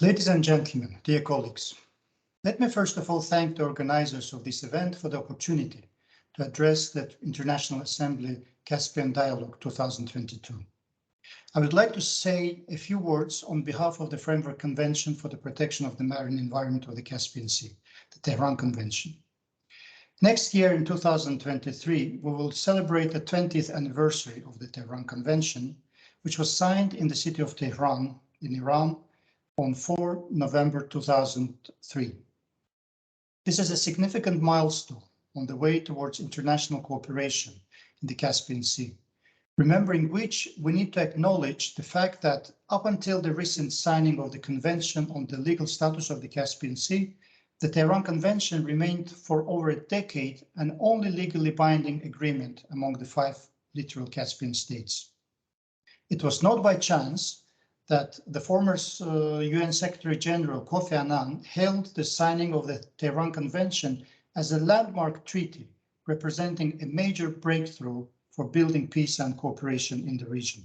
Ladies and gentlemen, dear colleagues, let me first of all thank the organizers of this event for the opportunity to address the International Assembly Caspian Dialogue 2022. I would like to say a few words on behalf of the Framework Convention for the Protection of the Marine Environment of the Caspian Sea, the Tehran Convention. Next year in 2023, we will celebrate the 20th anniversary of the Tehran Convention, which was signed in the city of Tehran in Iran on 4 November 2003. This is a significant milestone on the way towards international cooperation in the Caspian Sea, remembering which we need to acknowledge the fact that up until the recent signing of the Convention on the legal status of the Caspian Sea, the Tehran Convention remained for over a decade an only legally binding agreement among the 5 littoral Caspian states. It was not by chance that the former UN Secretary General Kofi Annan hailed the signing of the Tehran Convention as a landmark treaty representing a major breakthrough for building peace and cooperation in the region.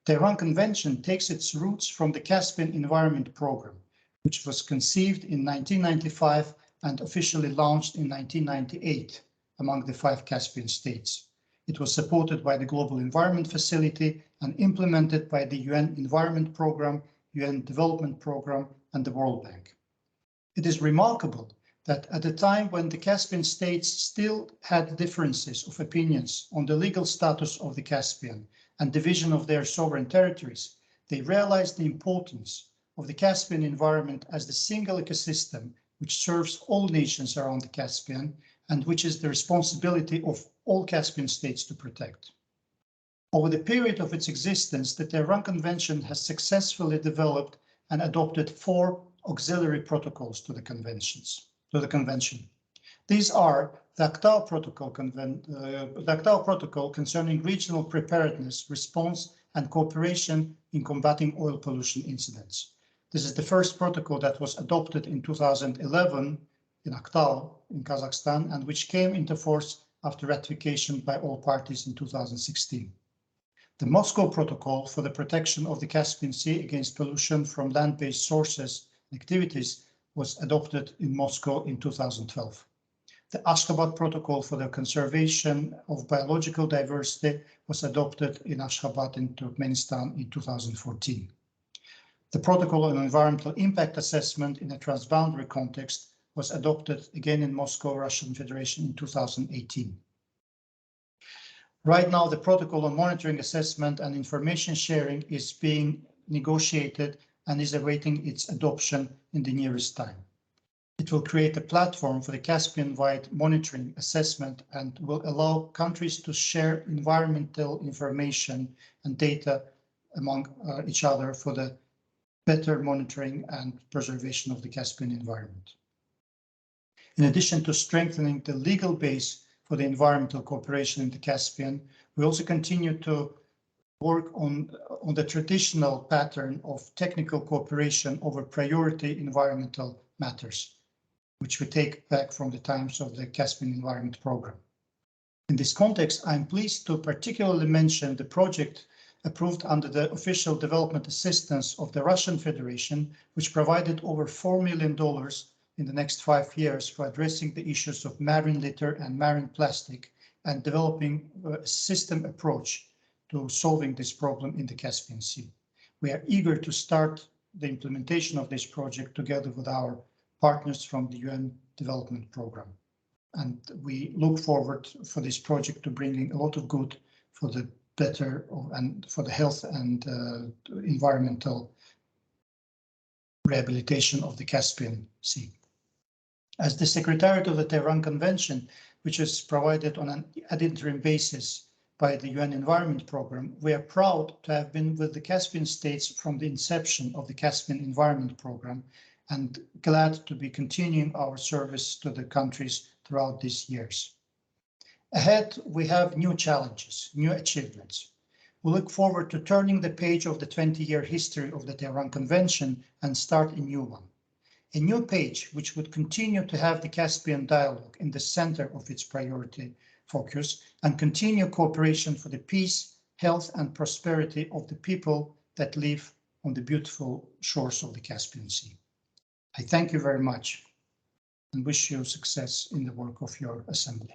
The Tehran Convention takes its roots from the Caspian Environment Program, which was conceived in 1995 and officially launched in 1998 among the 5 Caspian states. It was supported by the Global Environment Facility and implemented by the UN Environment Programme, UN Development Programme, and the World Bank. It is remarkable that at a time when the Caspian states still had differences of opinions on the legal status of the Caspian and division of their sovereign territories, they realized the importance of the Caspian environment as the single ecosystem which serves all nations around the Caspian and which is the responsibility of all Caspian states to protect. Over the period of its existence, the Tehran Convention has successfully developed and adopted 4 auxiliary protocols to the convention. These are the Actao Protocol concerning regional preparedness, response, and cooperation in combating oil pollution incidents. This is the first protocol that was adopted in 2011 in Actao in Kazakhstan and which came into force after ratification by all parties in 2016. The Moscow Protocol for the protection of the Caspian Sea against pollution from land-based sources and activities was adopted in Moscow in 2012. The Ashgabat Protocol for the conservation of biological diversity was adopted in Ashgabat in Turkmenistan in 2014. The Protocol on Environmental Impact Assessment in a transboundary context was adopted again in Moscow, Russian Federation in 2018. Right now, the Protocol on Monitoring, Assessment and Information Sharing is being negotiated and is awaiting its adoption in the nearest time. It will create a platform for the Caspian-wide monitoring assessment and will allow countries to share environmental information and data among each other for the better monitoring and preservation of the Caspian environment. In addition to strengthening the legal base for the environmental cooperation in the Caspian, we also continue to work on the traditional pattern of technical cooperation over priority environmental matters, which we take back from the times of the Caspian Environment Programme. In this context, I'm pleased to particularly mention the project approved under the official development assistance of the Russian Federation, which provided over $4 million in the next 5 years for addressing the issues of marine litter and marine plastic and developing a system approach to solving this problem in the Caspian Sea. We are eager to start the implementation of this project together with our partners from the UN Development Programme. And we look forward for this project to bringing a lot of good for the better and for the health and environmental rehabilitation of the Caspian Sea. As the Secretariat of the Tehran Convention, which is provided on an ad interim basis by the UN Environment Programme, we are proud to have been with the Caspian states from the inception of the Caspian Environment Programme and glad to be continuing our service to the countries throughout these years. Ahead, we have new challenges, new achievements. We look forward to turning the page of the 20-year history of the Tehran Convention and start a new one. A new page which would continue to have the Caspian dialogue in the center of its priority focus and continue cooperation for the peace, health and prosperity of the people that live on the beautiful shores of the Caspian Sea. I thank you very much and wish you success in the work of your assembly.